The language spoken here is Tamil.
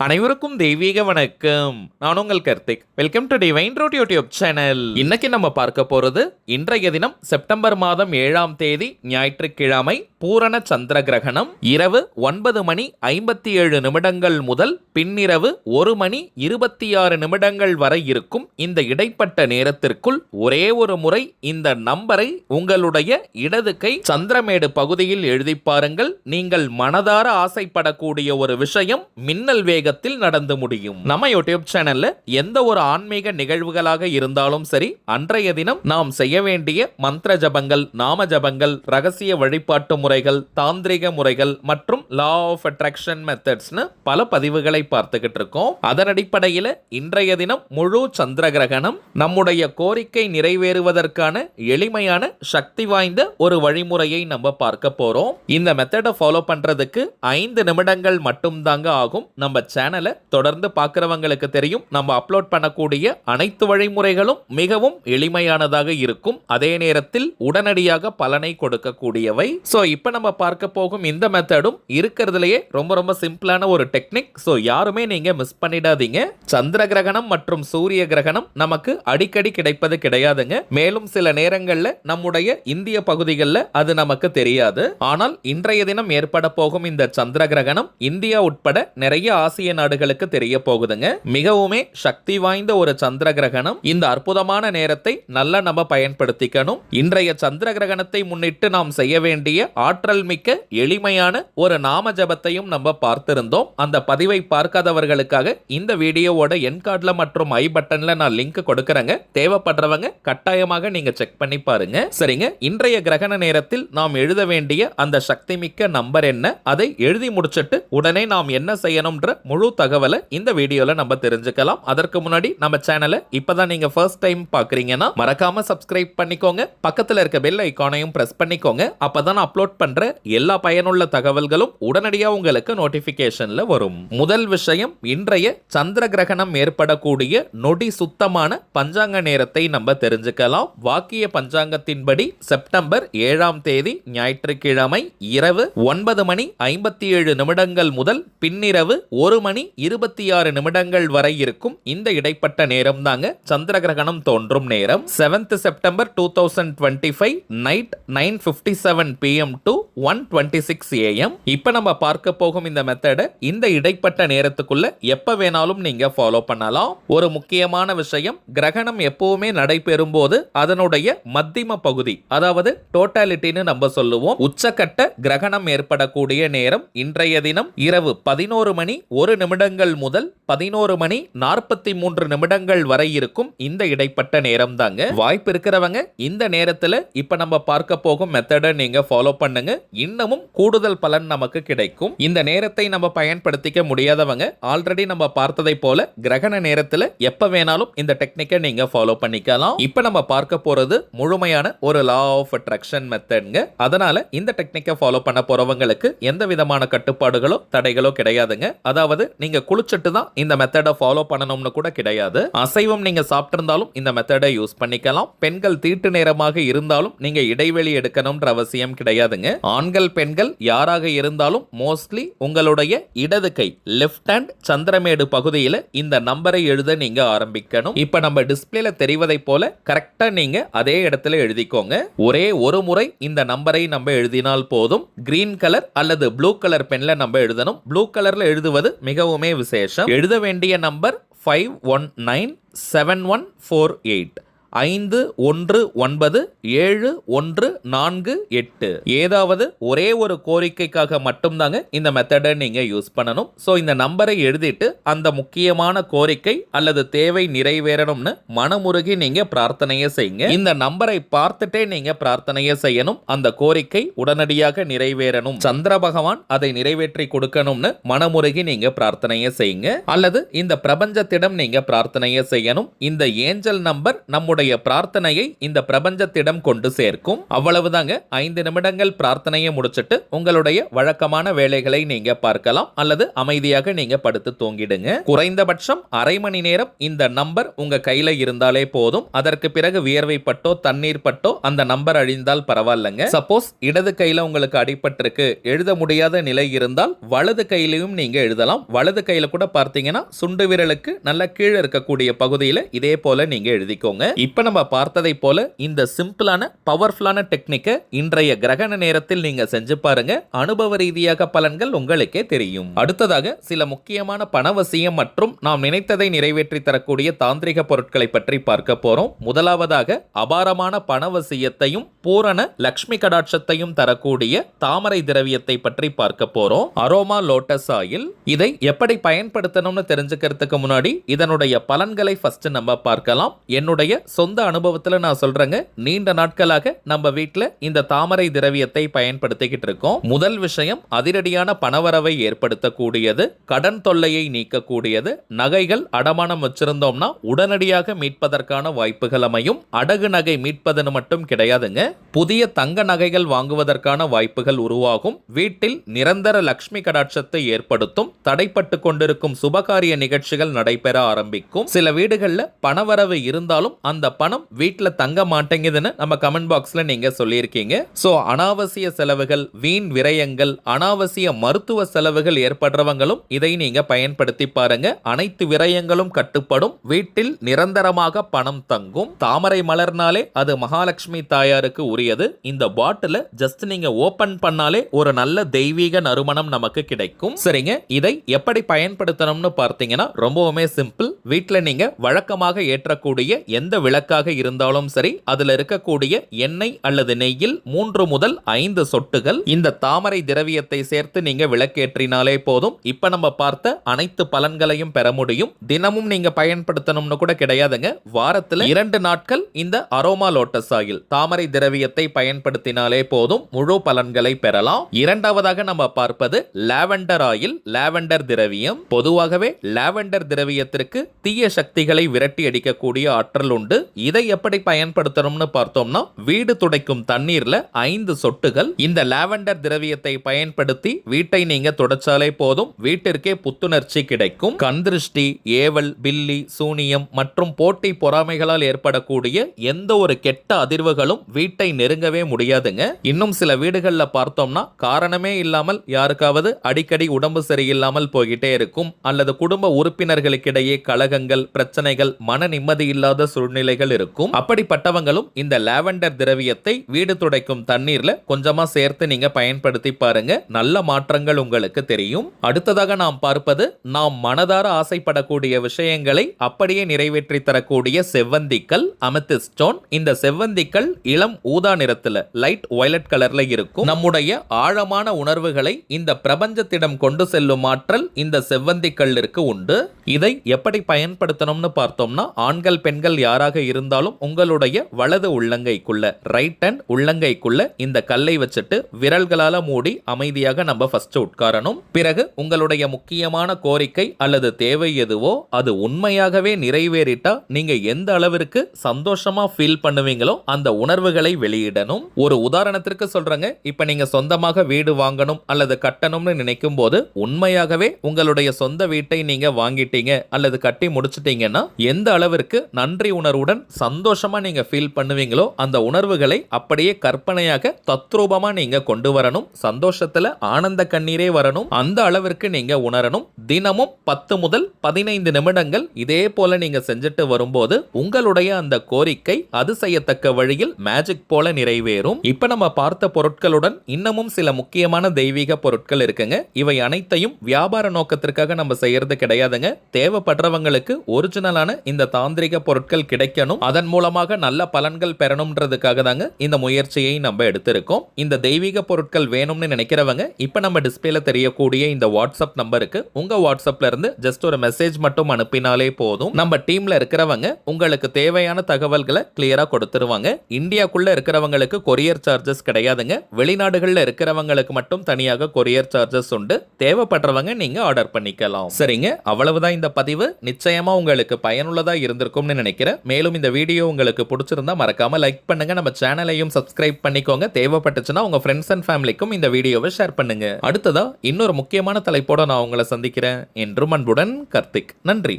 அனைவருக்கும் தெய்வீக வணக்கம். நான் உங்கள் Karthik. Welcome to Divine Root YouTube channel. இன்னைக்கு நம்ம பார்க்க போறது இன்றைய தினம் செப்டம்பர் மாதம் 7ஆம் தேதி ஞாயிற்றுக்கிழமை பூரண சந்திர கிரகணம் இரவு 9:57 முதல் பின்னிரவு 1:26 வரை இருக்கும். இந்த இடைப்பட்ட நேரத்திற்குள் ஒரே ஒரு முறை இந்த நம்பரை உங்களுடைய இடது கை சந்திரமேடு பகுதியில் எழுதி பாருங்கள். நீங்கள் மனதார ஆசைப்படக்கூடிய ஒரு விஷயம் மின்னல் வேகத்தில் நடந்து முடியும். நம்ம யூடியூப் சேனல்ல எந்த ஒரு ஆன்மீக நிகழ்வுகளாக இருந்தாலும் சரி, அன்றைய தினம் நாம் செய்ய வேண்டிய மந்திர ஜபங்கள், நாம ஜபங்கள், ரகசிய வழிபாட்டு முறைகள், தாந்திரிக முறைகள் மற்றும் லா ஆஃப் அட்ராக்ஷன் மெத்தட்ஸ்னு பல பதிவுகளை பார்த்துக்கிட்டு இருக்கோம். அதன் அடிப்படையில் இன்றைய தினம் முழு சந்திர கிரகணம் நம்முடைய கோரிக்கை நிறைவேறுவதற்கான எளிமையான சக்தி வாய்ந்த ஒரு வழிமுறையை நம்ம பார்க்க போறோம். இந்த மெத்தடை ஃபாலோ பண்றதுக்கு 5 நிமிடங்கள் மட்டும் தாங்க ஆகும். நம்ம சேனலை தொடர்ந்து பார்க்கிறவங்களுக்கு தெரியும், நம்ம அப்லோட் பண்ணக்கூடிய அனைத்து வழிமுறைகளும் மிகவும் எளிமையானதாக இருக்கும். அதே நேரத்தில் உடனடியாக பலனை கொடுக்கக்கூடியவை. சோ இப்போ நம்ம பார்க்க போகும் இந்த மெத்தடும் இருக்கிறதுலயே ரொம்ப சிம்பிளான ஒரு டெக்னிக். சோ யாருமே நீங்க மிஸ் பண்ணிடாதீங்க. சந்திர கிரகணம் மற்றும் சூரிய கிரகணம் நமக்கு அடிக்கடி கிடைப்பது கிடையாதுங்க. மேலும் சில நேரங்கள்ல நம்முடைய இந்திய பகுதிகளில் அது நமக்கு தெரியாது. ஆனால் இன்றைய தினம் ஏற்பட போகும் இந்த சந்திர கிரகணம் இந்தியா உட்பட நிறைய ஆசிய நாடுகளுக்கு தெரிய போகுதுங்க. மிகவுமே சக்தி வாய்ந்த ஒரு சந்திர கிரகணம். இந்த அற்புதமான நேரத்தை நல்லா நம்ம பயன்படுத்திக்கணும். இன்றைய சந்திர கிரகணத்தை முன்னிட்டு நாம் செய்ய வேண்டிய ஆற்றல் மிக்க எளிமையான ஒரு நாம ஜபத்தையும் நம்ம பார்த்திருந்தோம். அந்த பதிவை பார்க்காதவர்களுக்காக இந்த வீடியோவோட என் கார்டுல மற்றும் ஐ பட்டன்ல நான் லிங்க் கொடுக்கறேங்க. தேவைப்படுறவங்க கட்டாயமாக நீங்க செக் பண்ணி பாருங்க. சரிங்க, இன்றைய கிரகண நேரத்தில் நாம் எழுத வேண்டிய அந்த சக்தி மிக்க நம்பர் என்ன, அதை எழுதி முடிச்சிட்டு உடனே நாம் என்ன செய்யணும்ன்ற முழு தகவலை இந்த வீடியோல நம்ம தெரிஞ்சுக்கலாம். அதற்கு முன்னாடி நம்ம சேனலை இப்பதான் நீங்க ஃபர்ஸ்ட் டைம் பாக்குறீங்கன்னா மறக்காம சப்ஸ்கிரைப் பண்ணிக்கோங்க. பக்கத்துல இருக்க பெல் ஐகானையும் பிரஸ் பண்ணிக்கோங்க. அப்பதான் அப்லோட் பண்ற எல்லா பயனுள்ள தகவல்களும் உடனடியா உங்களுக்கு நோட்டிபிகேஷன்ல வரும். முதல் விஷயம், இன்றைய சந்திர கிரகணம் ஏற்படக்கூடிய நொடி சுத்தமான பஞ்சாங்க நேரத்தை நம்ம தெரிஞ்சுக்கலாம். வாக்கிய பஞ்சாங்கத்தின்படி செப்டம்பர் 7ஆம் தேதி ஞாயிற்றுக்கிழமை இரவு 9:57 முதல் பின்னிரவு 1:26 வரை இருக்கும். இந்த இடைப்பட்ட நேரம் தாங்க சந்திர கிரகணம் தோன்றும் நேரம். 7th September 2025 night 9:57 PM to 1:26 AM. இப்ப நம்ம பார்க்க போகும் இந்த மெத்தட இந்த இடைப்பட்ட நேரத்துக்குள்ள எப்ப வேணாலும் நீங்க ஃபாலோ பண்ணலாம். ஒரு முக்கியமான விஷயம், கிரகணம் எப்பவுமே நடைபெறும் போது அதனுடைய மத்திம பகுதி, அதாவது டோட்டாலிட்டின்னு நம்ம சொல்லுவோம், உச்சக்கட்ட கிரகணம் ஏற்படக்கூடிய நேரம் இன்றைய தினம் இரவு 11:01 முதல் 11:43 வரை இருக்கும். இந்த இடைப்பட்ட நேரம் தாங்க. வாய்ப்பு இருக்கிறவங்க இந்த நேரத்துல இப்ப நம்ம பார்க்க போகும் மெத்தட நீங்க ஃபாலோ பண்ணுங்க. இன்னமும் கூடுதல் பலன் நமக்கு கிடைக்கும். இந்த நேரத்தை நம்ம பயன்படுத்திக்க முடியாதவங்க ஆல்ரெடி நம்ம பார்த்ததை போல கிரகண நேரத்துல எப்ப வேணாலும் இந்த டெக்னிக்கை நீங்க ஃபாலோ பண்ணிக்கலாம். இப்ப நம்ம பார்க்க போறது முழுமையான ஒரு லா ஆஃப் அட்ராக்ஷன் மெத்தட்ங்க. அதனால இந்த டெக்னிக்கை ஃபாலோ பண்ண போறவங்களுக்கு எந்த விதமான கட்டுப்பாடுகளோ தடைகளோ கிடையாதுங்க. அதாவது நீங்க குளிச்சிட்டு தான் இந்த மெத்தடை ஃபாலோ பண்ணணும்னு கூட கிடையாது. அசைவம் நீங்க சாப்பிட்டிருந்தாலும் இந்த மெத்தடை யூஸ் பண்ணிக்கலாம். பெண்கள் தீட்டு நேரமாக இருந்தாலும் நீங்க இடைவெளி எடுக்கணும்ன்ற அவசியம் கிடையாதுங்க. ஆண்கள் பெண்கள் யாராக இருந்தாலும் மோஸ்ட்லி உங்களுடைய இடது கை லெஃப்ட் ஹேண்ட் சந்திரமேடு பகுதியில் இந்த நம்பரை எழுத நீங்க ஆரம்பிக்கணும். இப்ப நம்ம டிஸ்பிளேல தெரிவதை போல கரெக்டா நீங்க அதே இடத்துல எழுதிக்கோங்க. ஒரே ஒரு முறை இந்த நம்பரை நம்ம எழுதினால் போதும். கிரீன் கலர் அல்லது ப்ளூ கலர் பென்ல நம்ம எழுதணும். ப்ளூ கலர்ல எழுதுவது மிகவுமே விசேஷம். எழுத வேண்டிய நம்பர் 519714 5197148. ஏதாவது ஒரே ஒரு கோரிக்கைக்காக மட்டும்தாங்க இந்த மெத்தடை நீங்க யூஸ் பண்ணணும். சோ இந்த நம்பரை எழுதிட்டு அந்த முக்கியமான கோரிக்கை அல்லது தேவை நிறைவேறணும்னு மனமுருகி நீங்க பிரார்த்தனையை செய்யுங்க. இந்த நம்பரை பார்த்துட்டே நீங்க பிரார்த்தனையை செய்யணும். அந்த கோரிக்கை உடனடியாக நிறைவேறணும், சந்திர பகவான் அதை நிறைவேற்றி கொடுக்கணும்னு மனமுருகி நீங்க பிரார்த்தனையை செய்யுங்க. அல்லது இந்த பிரபஞ்சத்திடம் நீங்க பிரார்த்தனையை செய்யணும். இந்த ஏஞ்சல் நம்பர் நம்முடைய உங்களுடைய பிரார்த்தனையை இந்த பிரபஞ்சத்திடம் கொண்டு சேர்க்கும். அவ்வளவுதாங்க. 5 நிமிடங்கள் பிரார்த்தனையை முடிச்சிட்டு உங்களுடைய வழக்கமான வேலைகளை நீங்க பார்க்கலாம் அல்லது அமைதியாக நீங்க படுத்து தூங்கிடுங்க. குறைந்தபட்சம் அரை மணி நேரம் இந்த நம்பர் உங்க கையில இருந்தாலே போதும். அதற்கு பிறகு வியர்வை பட்டோ தண்ணீர் பட்டோ அந்த நம்பர் அழிந்தால் பரவாயில்லைங்க. சப்போஸ் இடது கையில உங்களுக்கு அடிபட்டிருக்கு, எழுத முடியாத நிலை இருந்தால் வலது கையிலையும் நீங்க எழுதலாம். வலது கையில கூட பார்த்தீங்கன்னா சுண்டு விரலுக்கு நல்ல கீழே இருக்கக்கூடிய பகுதியில இதே போல நீங்க எழுதிக்கோங்க. இப்ப நம்ம பார்த்ததை போல இந்த சிம்பிளான பவர்ஃபுல்லான டெக்னிக்கை இன்றைய கிரகண நேரத்தில் நீங்க செஞ்சு பாருங்க. அனுபவ ரீதியாக பலன்கள் உங்களுக்கே தெரியும். அடுத்ததாக சில முக்கியமான பணவசியம் மற்றும் நாம் நினைத்ததை நிறைவேற்றி தரக்கூடிய தாந்திரிக பொருட்களை பற்றி பார்க்க போறோம். முதலாவதாக அபாரமான பணவசியத்தையும் பூரண லக்ஷ்மி கடாட்சத்தையும் தரக்கூடிய தாமரை திரவியத்தை பற்றி பார்க்க போறோம். Aroma lotus oil. இதை எப்படி பயன்படுத்தணும்னு தெரிஞ்சுக்கிறதுக்கு முன்னாடி இதனுடைய பலன்களை ஃபர்ஸ்ட் நம்ம பார்க்கலாம். என்னுடைய சொந்த அனுபவத்துல நான் சொல்றேங்க, நீண்ட நாட்களாக நம்ம வீட்டில் இந்த தாமரை திரவியத்தை பயன்படுத்திக்கிட்டு இருக்கோம். முதல் விஷயம், அதிரடியான பணவரவை ஏற்படுத்தக்கூடியது, கடன் தொல்லையை நீக்கக்கூடியது. நகைகள் அடமானம் வச்சிருந்தோம்னா உடனடியாக மீட்பதற்கான வாய்ப்புகள் அமையும். அடகு நகை மீட்பதுன்னு மட்டும் கிடையாதுங்க, புதிய தங்க நகைகள் வாங்குவதற்கான வாய்ப்புகள் உருவாகும். வீட்டில் நிரந்தர லக்ஷ்மி கடாட்சத்தை ஏற்படுத்தும். தடைப்பட்டு கொண்டிருக்கும் சுபகாரிய நிகழ்ச்சிகள் நடைபெற ஆரம்பிக்கும். சில வீடுகளில் பணவரவு இருந்தாலும் அந்த பணம் வீட்டில் தங்க மாட்டேங்குதுன்னு நம்ம கமெண்ட் பாக்ஸ்ல நீங்க சொல்லியிருக்கீங்க. சோ அனாவசிய செலவுகள், வீண் விரயங்கள், அனாவசிய மருத்துவ செலவுகள் ஏற்படுறவங்களும் இதை நீங்க பயன்படுத்தி பாருங்க. அனைத்து விரயங்களும் கட்டுப்படும். வீட்டில் நிரந்தரமாக பணம் தங்கும். தாமரை மலர்னாலே அது மகாலட்சுமி தாயாருக்கு உரியது. இந்த பாட்டில ஜஸ்ட் நீங்க ஓபன் பண்ணாலே ஒரு நல்ல தெய்வீக நறுமணம் நமக்கு கிடைக்கும். சரிங்க, இதை எப்படி பயன்படுத்தணும்னு பார்த்தீங்கன்னா ரொம்பவுமே சிம்பிள். வீட்டில் நீங்க வழக்கமாக ஏற்றக்கூடிய எந்த விளக்காக இருந்தாலும் சரி, அதுல இருக்கக்கூடிய எண்ணெய் அல்லது நெய்யில் 3 முதல் 5 சொட்டுகள் இந்த தாமரை திரவியத்தை சேர்த்து நீங்க விளக்கேற்றினாலே போதும். இப்ப நம்ம பார்த்த அனைத்து பலன்களையும் பெற முடியும். தினமும் நீங்க பயன்படுத்தணும்னு கூட கிடையாதுங்க. வாரத்தில் 2 நாட்கள் இந்த அரோமா லோட்டஸ் ஆயில் தாமரை திரவியத்தை பயன்படுத்தினாலே போதும், முழு பலன்களை பெறலாம். இரண்டாவதாக நம்ம பார்ப்பது லாவெண்டர் ஆயில், லாவெண்டர் திரவியம். பொதுவாகவே லாவெண்டர் திரவியத்திற்கு தீய சக்திகளை விரட்டி அடிக்கக்கூடிய ஆற்றல் உண்டு. இதை எப்படி பயன்படுத்தணும்னு பார்த்தோம்னா, வீடு துடைக்கும் தண்ணீர்ல 5 சொட்டுகள் இந்த லாவெண்டர் திரவியத்தை பயன்படுத்தி வீட்டை நீங்க துடைச்சாலே போதும், வீட்டிற்கே புத்துணர்ச்சி கிடைக்கும். கண்திருஷ்டி, ஏவல், பில்லி, சூனியம் மற்றும் போட்டி பொறாமைகளால் ஏற்படக்கூடிய எந்த ஒரு கெட்ட அதிர்வுகளும் வீட்டை நெருங்கவே முடியாதுங்க. இன்னும் சில வீடுகள்ல பார்த்தோம்னா காரணமே இல்லாமல் யாருக்காவது அடிக்கடி உடம்பு சரியில்லாமல் போய்கிட்டே இருக்கும், அல்லது குடும்ப உறுப்பினர்களுக்கிடையே கலகங்கள், பிரச்சனைகள், மன நிம்மதி இல்லாத சூழ்நிலைகள் இருக்கும். அப்படிப்பட்டவங்களும் இந்த லாவெண்டர் திரவியத்தை வீடு துடைக்கும் தண்ணீர்ல கொஞ்சமா சேர்த்து நீங்க பயன்படுத்தி பாருங்க. நல்ல மாற்றங்கள் உங்களுக்கு தெரியும். அடுத்ததாக நாம் பார்ப்பது, நாம் மனதார ஆசைப்படக்கூடிய விஷயங்களை அப்படியே நிறைவேற்றி தரக்கூடிய செவ்வந்திக்கல், அமெத்திஸ்ட் ஸ்டோன். இந்த செவ்வந்திக்கல் இளம் ஊதா நிறத்துல, லைட் வயலட் கலர்ல இருக்கும். நம்முடைய ஆழமான உணர்வுகளை இந்த பிரபஞ்சத்திடம் கொண்டு செல்லும் ஆற்றல் இந்த செவ்வந்திக்கல்லிற்கு உண்டு. இதை எப்படி பயன்படுத்தணும்னு பார்த்தோம்னா, ஆண்கள் பெண்கள் யாராக இருந்தாலும் உங்களுடைய வலது உள்ளங்கைக்குள்ள, ரைட் ஹேண்ட் உள்ளங்கைக்குள்ள இந்த கல்லை வச்சுட்டு விரல்களால மூடி அமைதியாக நம்ம ஃபர்ஸ்ட் உட்காரணும். பிறகு உங்களுடைய முக்கியமான கோரிக்கை அல்லது தேவை எதுவோ அது உண்மையாகவே நிறைவேறிட்டா நீங்க எந்த அளவிற்கு சந்தோஷமா ஃபீல் பண்ணுவீங்களோ அந்த உணர்வுகளை வெளியிடணும். ஒரு உதாரணத்திற்கு சொல்றேங்க, இப்ப நீங்க சொந்தமாக வீடு வாங்கணும் அல்லது கட்டணும்னு நினைக்கும் போது உண்மையாகவே உங்களுடைய சொந்த வீட்டை நீங்க வாங்கிட்டீங்க அல்லது கட்டி முடிச்சிட்டீங்கன்னா எந்த அளவிற்கு நன்றி உணர்வுடன் சந்தோஷமா நீங்க ஃபீல் பண்ணுவீங்களோ அந்த உணர்வுகளை அப்படியே கற்பனையாக தத்ரூபமா நீங்க கொண்டு வரணும். சந்தோஷத்துல ஆனந்த கண்ணீரே வரணும். அந்த அளவிற்கு நீங்க உணரணும். தினமும் 10 முதல் 15 நிமிடங்கள் இதே போல நீங்க செஞ்சுட்டு வரும்போது உங்களுடைய அந்த கோரிக்கை அதிசயத்தக்க வழியில் மேஜிக் போல நிறைவேறும். இப்ப நம்ம பார்த்த பொருட்களுடன் இன்னமும் சில முக்கியமான தெய்வீக பொருட்கள் இருக்குங்க. இவை அனைத்தையும் வியாபார நோக்கத்திற்காக நம்ம செய்யறது கிடையாதுங்க. தேவைப்படுறவங்களுக்கு ஒரிஜினலான இந்த தாந்திரிக பொருட்கள் கிடைக்கணும், அதன் மூலமாக நல்ல பலன்கள் பெறணும்ன்றதுக்காக தாங்க இந்த முயற்சியை நம்ம எடுத்திருக்கோம். இந்த தெய்வீக பொருட்கள் வேணும்னு நினைக்கிறவங்க இப்ப நம்ம டிஸ்பிளேல தெரியக்கூடிய இந்த வாட்ஸ்அப் நம்பருக்கு உங்க வாட்ஸ்அப்ல இருந்து ஜஸ்ட் ஒரு மெசேஜ் மட்டும் அனுப்பினாலே போதும். நம்ம டீம்ல இருக்கிறவங்க உங்களுக்கு தேவையான தகவல்களை கிளியரா கொடுத்துருவாங்க. இந்தியாக்குள்ள இருக்கிறவங்களுக்கு கொரியர் சார்ஜஸ் கிடையாதுங்க. வெளிநாடுகள்ல இருக்கிறவங்களுக்கு மட்டும் தனியாக கொரியர் சார்ஜஸ் உண்டு. தேவைப்படுறவங்க நீங்க ஆர்டர் பண்ணிக்கலாம். சரிங்க, அவ்வளவுதான் இந்த பதிவு. நிச்சயமா உங்களுக்கு பயனுள்ளதா இருந்திருக்கும்னு நினைக்கிறேன். மேலும் மேலும் இந்த வீடியோ உங்களுக்கு பிடிச்சிருந்தா மறக்காம லைக் பண்ணுங்க, நம்ம சேனலையும் சப்ஸ்கிரைப் பண்ணிக்கோங்க. தேவைப்பட்டுச்சுன்னா உங்க ஃப்ரெண்ட்ஸ் அண்ட் ஃபேமிலிக்கும் இந்த வீடியோவை ஷேர் பண்ணுங்க. அடுத்ததா இன்னொரு முக்கியமான தலைப்போட நான் உங்களை சந்திக்கிறேன். என்றும் அன்புடன் கார்த்திக். நன்றி.